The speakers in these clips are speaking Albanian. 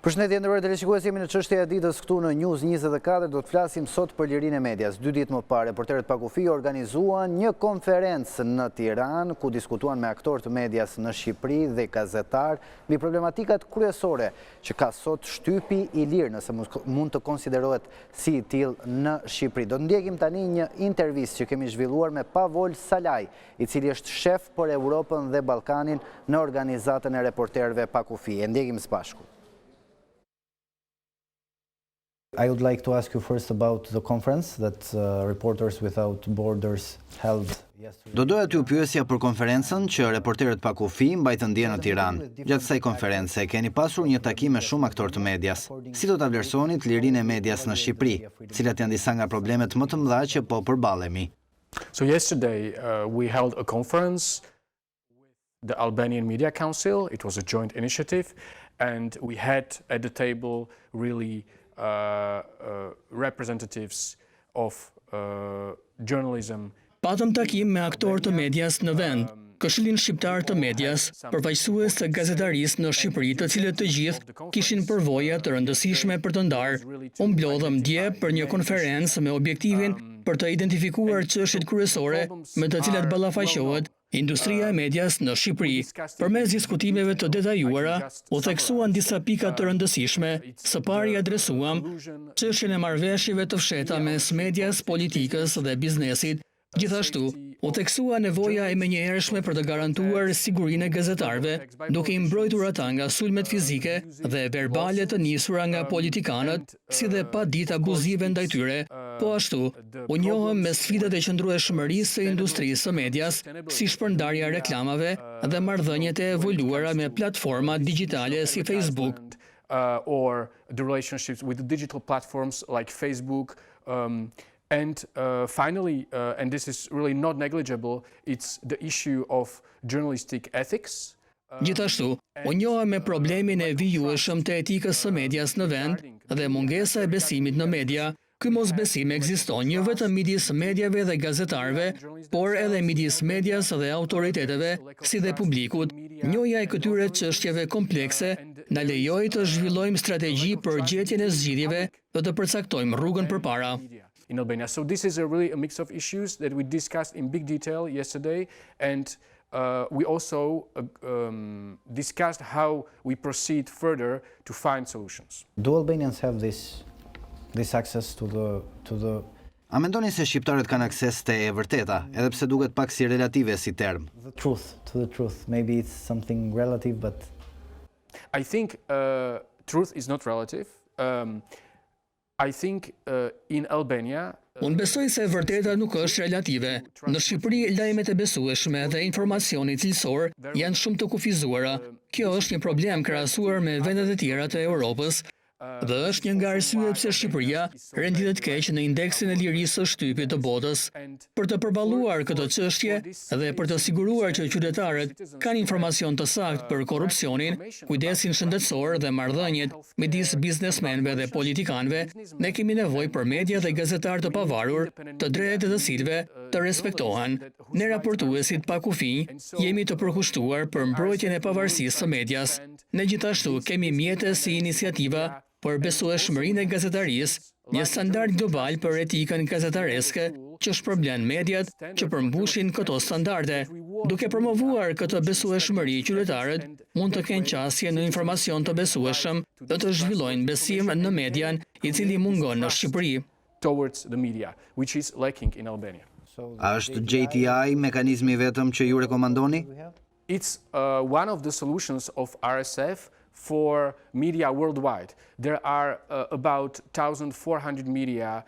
Përshëndetje nderuar teleshikues, jemi në çështja e ditës këtu në News 24, do të flasim sot për lirinë e medias. 2 ditë më parë, Reporterët pa Kufij organizuan një konferencë në Tiranë ku diskutuan me aktorë të medias në Shqipëri dhe gazetarë mbi problematikat kryesore që ka sot shtypi i lirë, nëse mund të konsiderohet si i tillë në Shqipëri. Do të ndjekim tani një intervistë që kemi zhvilluar me Pavol Salaj, i cili është shef për Europën dhe Ballkanin në organizatën e Reporterëve pa Kufij. E ndjekim së bashku. I would like to ask you first about the conference that Reporters Without Borders held yesterday. Do doja t'ju pyesja për konferencën që Reporterët pa Kufij mbajtën dje në Tiranë. Gjatë kësaj konference keni pasur një takim me shumë aktorë të medias. Si do ta vlerësoni lirinë e medias në Shqipëri? Cilat janë disa nga problemet më të mëdha që po përballemi? So yesterday we held a conference with the Albanian Media Council. It was a joint initiative and we had at the table really representatives of journalism. Patëm takim me aktorë të medias në vend, Këshillin Shqiptar të Medias, përfaqësues të gazetarisë në Shqipëri, të cilët të gjithë kishin përvoja të rëndësishme për të ndarë. U mblodhëm dje për një konferencë me objektivin për të identifikuar çështjet kryesore me të cilat ballafaqohet industria e medias në Shqipëri. Përmes diskutimeve të detajuara, u theksuan disa pika të rëndësishme. Së pari adresuam çështjen e marrëveshjeve të fshehta mes medias, politikës dhe biznesit. Gjithashtu, u theksua nevoja e menjëhershme për të garantuar sigurinë e gazetarëve, duke i mbrojtur ata nga sulmet fizike dhe verbale të nisura nga politikanët, si dhe pa ditë abuzive ndaj tyre. Po ashtu, u njohëm me sfidat e qëndrueshmërisë së industrisë së medias, si shpërndarja e reklamave dhe marrëdhëniet e evoluara me platforma digjitale si Facebook. Or the relationships with the digital platforms like Facebook. And finally, and this is really not negligible, it's the issue of journalistic ethics. Gjithashtu, u njohëm me problemin e vijueshëm të etikës së medias në vend dhe mungesa e besimit në media. Ky mosbesim ekziston jo vetëm midis mediave dhe gazetarëve, por edhe midis medias dhe autoriteteve, si dhe publikut. Njohja e këtyre çështjeve komplekse na lejoi të zhvillojmë strategji për gjetjen e zgjidhjeve dhe të përcaktojmë rrugën përpara. In Albania. So this is really a mix of issues that we discussed in big detail yesterday, and we also discussed how we proceed further to find solutions. Do Albanians have this access to the A mendoni se shqiptarët kanë akses te e vërteta, edhe pse duket pak si relative si term? to the truth. Maybe it's something relative, but I think truth is not relative. I think in Albania Unë besoj se vërteta nuk është relative. Në Shqipëri, lajmet e besueshme dhe informacioni cilësor janë shumë të kufizuara. Kjo është një problem krahasuar me vendet e tjera të Europës dhe është një nga arsyet pse Shqipëria renditet keq në indeksin e lirisë së shtypit të botës. Për të përballuar këtë çështje dhe për të siguruar që qytetarët kanë informacion të saktë për korrupsionin, kujdesin shëndetësor dhe marrëdhëniet midis biznesmenëve dhe politikanëve, ne kemi nevojë për media dhe gazetarë të pavarur, të drejtë të cilëve të respektohen. Ne raportuesit pa Kufij jemi të përkushtuar për mbrojtjen e pavarësisë së medias. Ne gjithashtu kemi mjete si iniciativa për besueshmërinë e gazetarisë, një standard global për etikën gazetareske që shpërblen mediat që përmbushin këto standarde. Duke promovuar këtë besueshmëri, qytetarët mund të kenë qasje në informacion të besueshëm dhe të zhvillojnë besim në median i cili mungon në Shqipëri. Towards the media, which is lacking in Albania. A është JTI mekanizmi vetëm që ju rekomandoni? It's one of the solutions of RSF for media worldwide. There are about 1,400 media.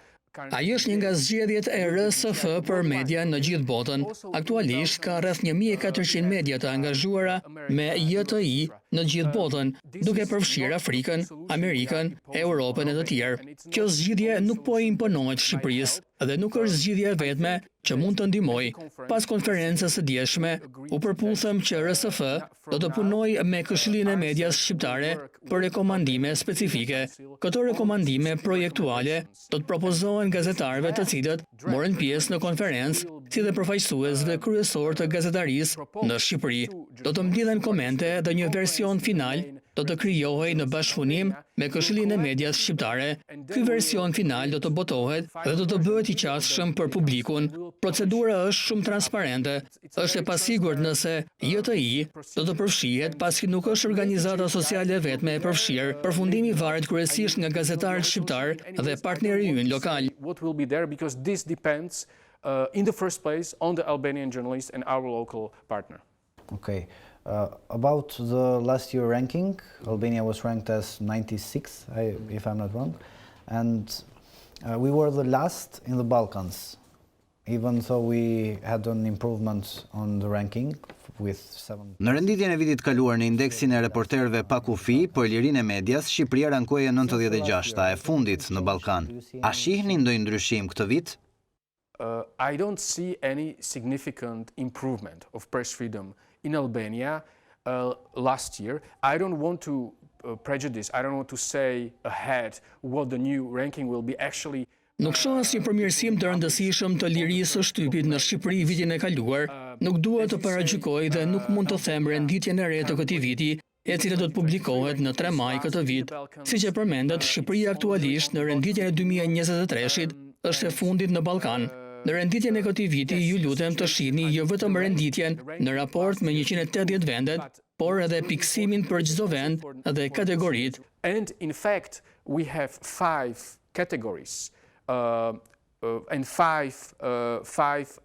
Ai është një nga zgjedhjet e RSF për media në gjithë botën. Aktualisht ka rreth 1400 media të angazhuara me JTI në gjithë botën, duke përfshirë Afrikën, Amerikën, Europën e të tjerë. Kjo zgjidhje nuk po imponohet Shqipërisë dhe nuk është zgjidhja vetme që mund të ndihmojë. Pas konferencës së dieshme, u përputhëm që RSF do të punojë me Këshillin e Medias Shqiptare për rekomandime specifike. Këto rekomandime projektuale do të propozohen gazetarëve të cilët morën pjesë në konferencë, si dhe përfaqësuesve kryesor të gazetarisë në Shqipëri. Do të mbledhen komente dhe një version final do të krijohej në bashkëpunim me Këshillin e Medias Shqiptare. Ky version final do të botohet dhe do të bëhet i qasshëm për publikun. Procedura është shumë transparente. Është e pasigurt nëse JTI do të përfshihet pasi nuk është organizata sociale vetme e përfshirë. Përfundimi varet kryesisht nga gazetarët shqiptar dhe partneri ynë lokal. What will be there, because this depends in the first place on the Albanian journalist and our local partner. Okay. About the last year ranking, Albania was ranked as 96, if I'm not wrong, and we were the last in the Balkans, even though we had an improvement on the ranking with 7. Në renditjen e vitit kaluar në indeksin e reporterëve pa kufi për lirinë e medias, Shqipëria rankohej 96-a, e fundit në Ballkan. A shihni ndonjë ndryshim këtë vit? I don't see any significant improvement of press freedom in Albania last year. I don't want to prejudice, I don't want to say ahead what the new ranking will be actually. Nuk shoh asnjë përmirësim të rëndësishëm të lirisë së shtypit në Shqipëri vitin e kaluar. Nuk dua të paragjykoj dhe nuk mund të them renditjen e re të këtij viti, e cila do të publikohet në 3 maj këtë vit. Siç e përmendet, Shqipëria aktualisht në renditjen e 2023-shit është e fundit në Ballkan. Në renditjen e këtij viti, ju lutem të shihni jo vetëm renditjen në raport me 180 vendet, por edhe fiksimin për çdo vend dhe kategoritë. And in fact, we have 5 categories and 5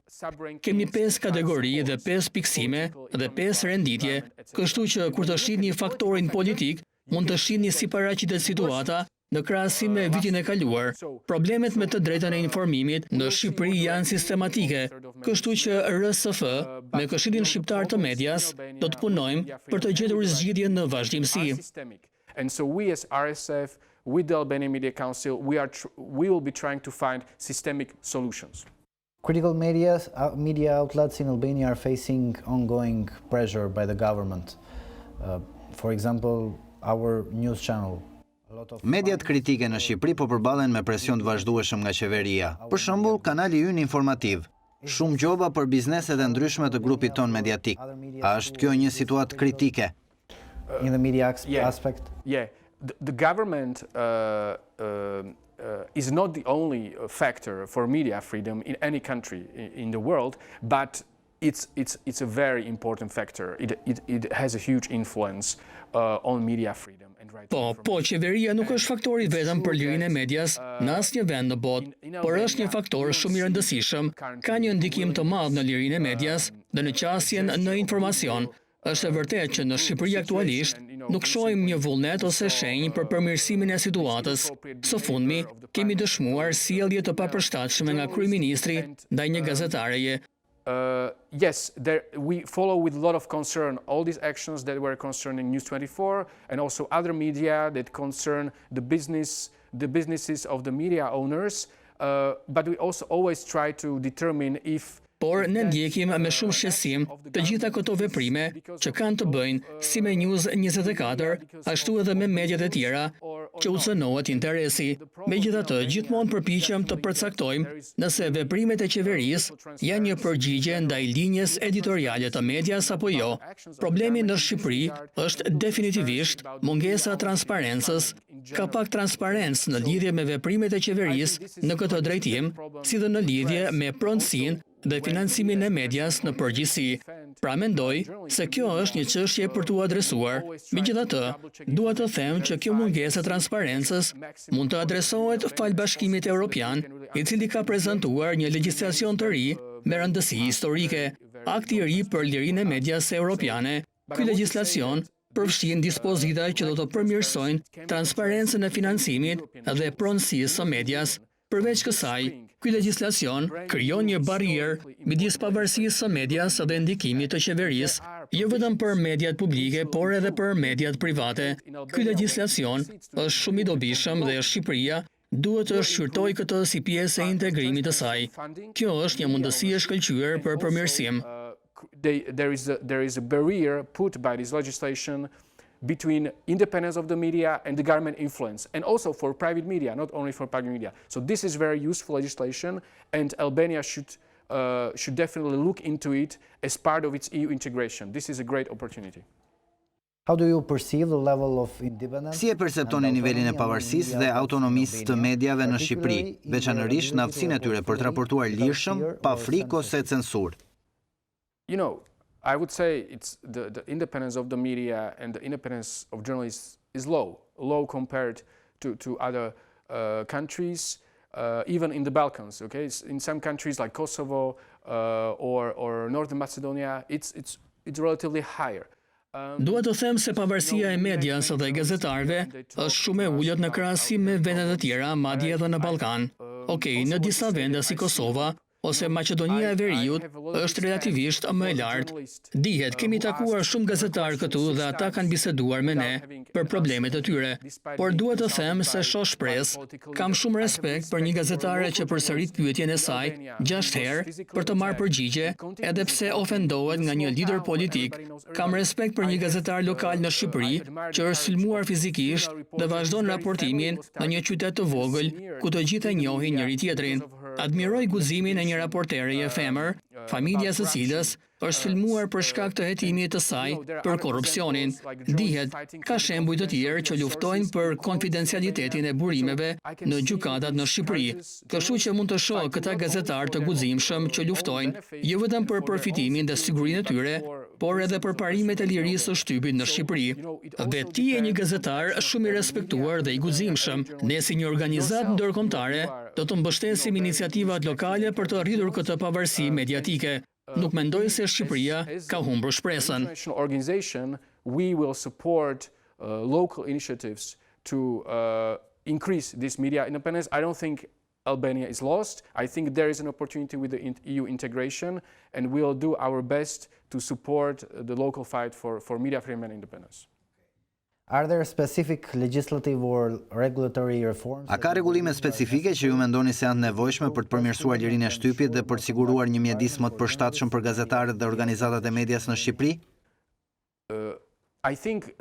sub-rankings. Kemi 5 kategori dhe 5 fiksime dhe 5 renditje, kështu që kur të shihni faktorin politik, mund të shihni si paraqitet situata në krahasim me vitin e kaluar. Problemet me të drejtën e informimit në Shqipëri janë sistematike, kështu që RSF me Këshillin Shqiptar të Medias do të punojmë për të gjetur zgjidhje në vazhdimsi. And so we as RSF, with the Albanian Media Council, we will be trying to find systemic solutions. Critical media outlets in Albania are facing ongoing pressure by the government. For example, our news channel. Mediat kritike në Shqipëri po përballen me presion të vazhdueshëm nga qeveria. Për shembull, kanali ynë informativ. Shumë gjoba për bizneset e ndryshme të grupit ton mediatik. A është kjo një situatë kritike? In the media aspect? Yeah. The government is not the only factor for media freedom in any country in the world, but it's a very important factor. It has a huge influence on media freedom. Po, qeveria nuk është faktori vetëm për lirinë e medias në asnjë vend në botë, por është një faktor shumë i rëndësishëm, ka një ndikim të madh në lirinë e medias dhe në qasjen në informacion. Është e vërtetë që në Shqipëri aktualisht nuk shohim një vullnet ose shenjë për përmirësimin e situatës. Së fundmi, kemi dëshmuar sjellje të papërshtatshme nga kryeministri ndaj një gazetareje. Yes, we follow with a lot of concern all these actions that were concerning News 24 and also other media that concern the businesses of the media owners, but we also always try to determine if. Por ne ndjekim me shumë shqetësim të gjitha këto veprime që kanë të bëjnë si me News 24, ashtu edhe me mediat e tjera që u cënohet interesi. Megjithatë, gjithmonë përpiqem të përcaktojmë nëse veprimet e qeverisë janë një përgjigje ndaj linjës editoriale të medias apo jo. Problemi në Shqipëri është definitivisht mungesa e transparencës. Ka pak transparencë në lidhje me veprimet e qeverisë në këtë drejtim, si dhe në lidhje me pronësinë dhe financimin e medias në përgjithësi. Pra mendoj se kjo është një çështje për t'u adresuar. Megjithatë, dua të them që kjo mungesë e transparencës mund të adresohet fal Bashkimit Evropian, i cili ka prezantuar një legjislacion të ri me rëndësi historike, akti i ri për lirinë e medias europiane. Ky legjislacion përfshin dispozita që do të përmirësojnë transparencën e financimit dhe pronësisë së medias. Përveç kësaj, ky legjislacion krijon një barrierë midis pavarësisë së medias dhe ndikimit të qeverisë, jo vetëm për mediat publike, por edhe për mediat private. Ky legjislacion është shumë i dobishëm dhe Shqipëria duhet të shqyrtojë këtë si pjesë e integrimit të saj. Kjo është një mundësi e shkëlqyer për përmirësim. There is a barrier put by this legislation between independence of the media and the government influence, and also for private media, not only for public media. So this is very useful legislation, and Albania should definitely look into it as part of its EU integration. This is a great opportunity. How do you perceive the level of independence? Si e perceptoni nivelin e pavarësisë dhe autonomisë të mediave në Shqipëri, veçanërisht në aftësinë e tyre për të raportuar lirshëm, pa frikë ose censurë? You know, I would say it's the independence of the media and the independence of journalists is low compared to other countries, even in the Balkans. Okay, in some countries like Kosovo or Northern Macedonia, it's relatively higher. Dua të them se pavarësia e medias dhe gazetarëve është shumë e ulët në krahasim me vendet e tjera, madje edhe në Ballkan. Okej, në disa vende si Kosova ose Maqedonia e Veriut është relativisht më e lartë. Dihet, kemi takuar shumë gazetarë këtu dhe ata kanë biseduar me ne për problemet e tyre. Por dua të them se shoh shpresë, kam shumë respekt për një gazetare që përsërit pyetjen e saj 6 herë për të marrë përgjigje, edhe pse ofendohet nga një lider politik. Kam respekt për një gazetar lokal në Shqipëri që është sulmuar fizikisht dhe vazhdon raportimin në një qytet të vogël ku të gjithë e njohin njëri tjetrin. Admiroj guximin e një raportereje femër, familja së cilës është sulmuar për shkak të hetimit të saj për korrupsionin. Dihet, ka shembuj të tjerë që luftojnë për konfidencialitetin e burimeve në gjykatat në Shqipëri. Kështu që mund të shoh këta gazetarë të guximshëm që luftojnë jo vetëm për përfitimin dhe sigurinë e tyre, por edhe për parimet e lirisë së shtypit në Shqipëri. Dhe ti je një gazetar shumë i respektuar dhe i guximshëm. Ne si një organizatë ndërkombëtare do të mbështesim iniciativat lokale për të rritur këtë pavarësi mediatike. Nuk mendoj se Shqipëria ka humbur shpresën. We will support local initiatives to increase this media independence. I don't think Albania is lost. I think there is an opportunity with the EU integration, and we'll do our best to support the local fight for media freedom and independence. Are there specific legislative or regulatory reforms? A ka rregullime specifike që ju mendoni se janë nevojshme për të përmirësuar lirinë e shtypit dhe për të siguruar një mjedis më të përshtatshëm për gazetarët dhe organizatat e medias në Shqipëri? I think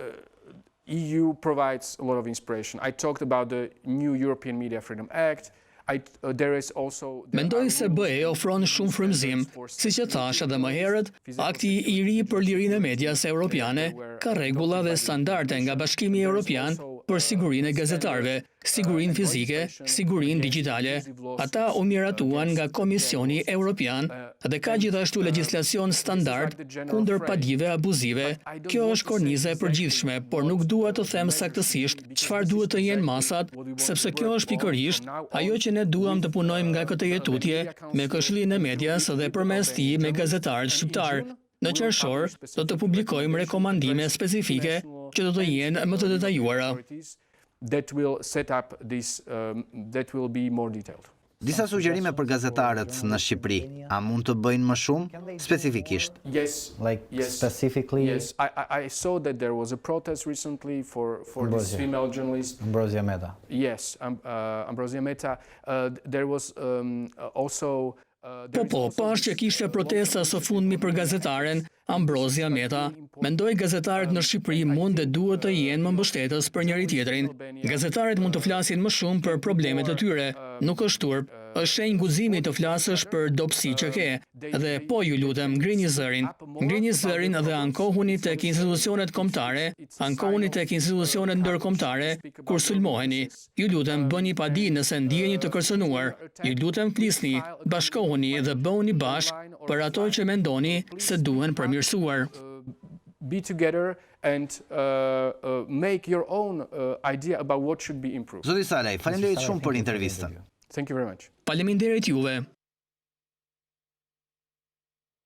EU provides a lot of inspiration. I talked about the new European Media Freedom Act. Mendoj se BE ofron shumë frymëzim, siç e thash edhe më herët, akti i ri për lirinë e medias europiane ka rregulla dhe standarde nga Bashkimi Evropian për sigurinë e gazetarëve, sigurinë fizike, sigurinë digjitale. Ata u miratuan nga Komisioni Evropian dhe ka gjithashtu legjislacion standard kundër padive abuzive. Kjo është korniza e përgjithshme, por nuk dua të them saktësisht çfarë duhet të jenë masat, sepse kjo është pikërisht ajo që ne duam të punojmë nga këtë jetutje me Këshillin e Medias dhe përmes tij me gazetarët shqiptar. Në qershor do të publikojmë rekomandime specifike që do të jenë më të detajuara. That will be more detailed. Disa sugjerime për gazetarët në Shqipëri, a mund të bëjnë më shumë specifikisht? Yes. Specifically? Yes. I saw that there was a protest recently for this female journalist. Ambrosia Meta. Yes, Ambrosia Meta. There was also pash që kishte protesta së fundmi për gazetaren Ambrosia Meta. Mendoj gazetarët në Shqipëri mund dhe duhet të jenë më mbështetës për njëri tjetrin. Gazetarët mund të flasin më shumë për problemet e tyre. Nuk është turp, është shenjë guzimi të flasësh për dobësi që ke. Dhe po ju lutem, ngrini zërin dhe ankohuni tek institucionet kombëtare, ankohuni tek institucionet ndërkombëtare kur sulmoheni. Ju lutem, bëni padi nëse ndjeni të kërcënuar. Ju lutem, flisni, bashkohuni dhe bëuni bashk për ato që mendoni se duhen përmirësuar. Be together and make your own idea about what should be improved. Zoti Salaj, faleminderit shumë për intervistën. Thank you very much. Faleminderit juve.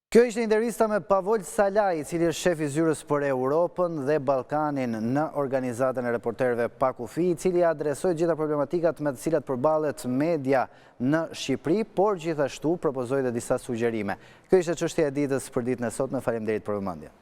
Kjo ishte intervista me Pavol Salaj, i cili është shef i zyrës për Europën dhe Ballkanin në organizatën e reporterëve pa kufi, i cili adresoi gjitha problematikat me të cilat përballet media në Shqipëri, por gjithashtu propozoi dhe disa sugjerime. Kjo ishte çështja e ditës për ditën e sotme. Faleminderit për vëmendjen.